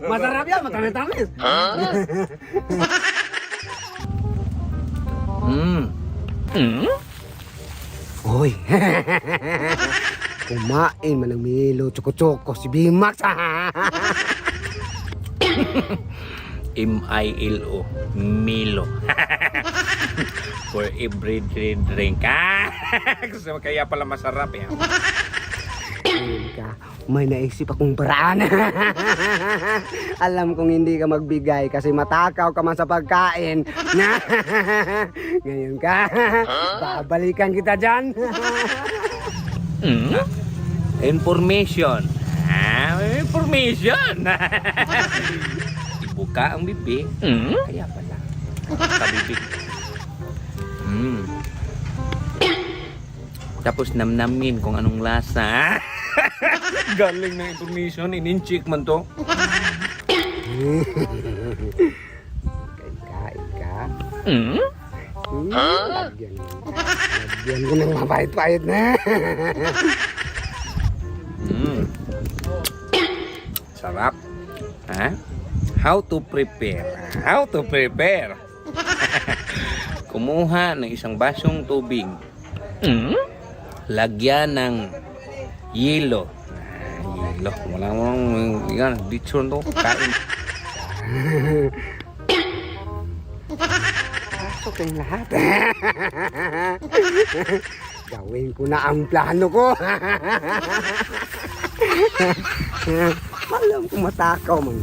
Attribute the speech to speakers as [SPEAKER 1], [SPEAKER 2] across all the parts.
[SPEAKER 1] Masarap yan, matamis-tamis. Uy. Kumain man ng Milo, Choco-Choco, si Bimax.
[SPEAKER 2] M-I-L-O, Milo. For every drink. Kaya pala masarap yan.
[SPEAKER 1] Ayun ka, may naisip akong paraan. Alam kong hindi ka magbigay kasi matakaw ka man sa pagkain. Ngayon ka, babalikan kita dyan.
[SPEAKER 2] Information. Information. Ibuka ang bibig. Kaya pala. Kabibig. Tapos namnamin kung anong lasa. Galing na information. In-check man to.
[SPEAKER 1] Kain ka. Lagyan ko ng mapait-pait na.
[SPEAKER 2] Sarap. Ha? How to prepare? How to prepare? Kumuha ng isang basong tubig. Lagyan ng yelo. Yelo. Wala mo yan. Dito to. Kain.
[SPEAKER 1] Pasok kayong lahat. Gawin ko na ang plano ko. Alam ko matakaw man.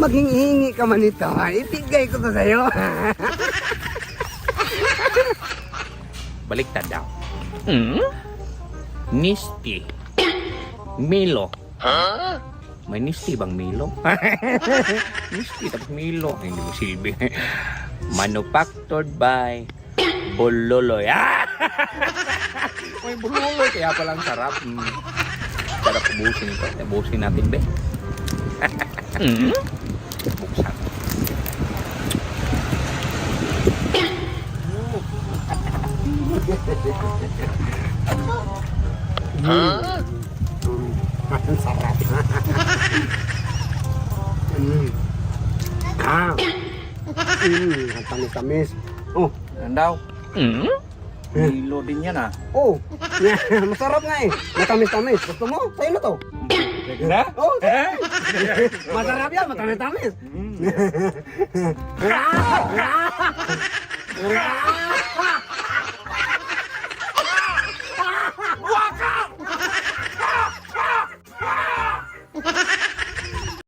[SPEAKER 1] Maghingi ka man ito. Ibigay ko to sa'yo.
[SPEAKER 2] Baliktad daw. Nisti. Milo. May nisti bang Milo? Nisti tapos Milo. Hindi mo silbi. Manufactured by Bololoy. May Bololoy. Kaya palang sarap. Sarap ubusin ito. Ubusin natin, be. Buksan.
[SPEAKER 1] Ang sarap. Ang tamis-tamis. Oh,
[SPEAKER 3] Yan daw. Milo din yan ah.
[SPEAKER 1] oh. Masarap nga eh. Matamis-tamis. Gusto mo? Sa'yo na to.
[SPEAKER 3] Na?
[SPEAKER 1] Oh, masarap yan. Matamis-tamis.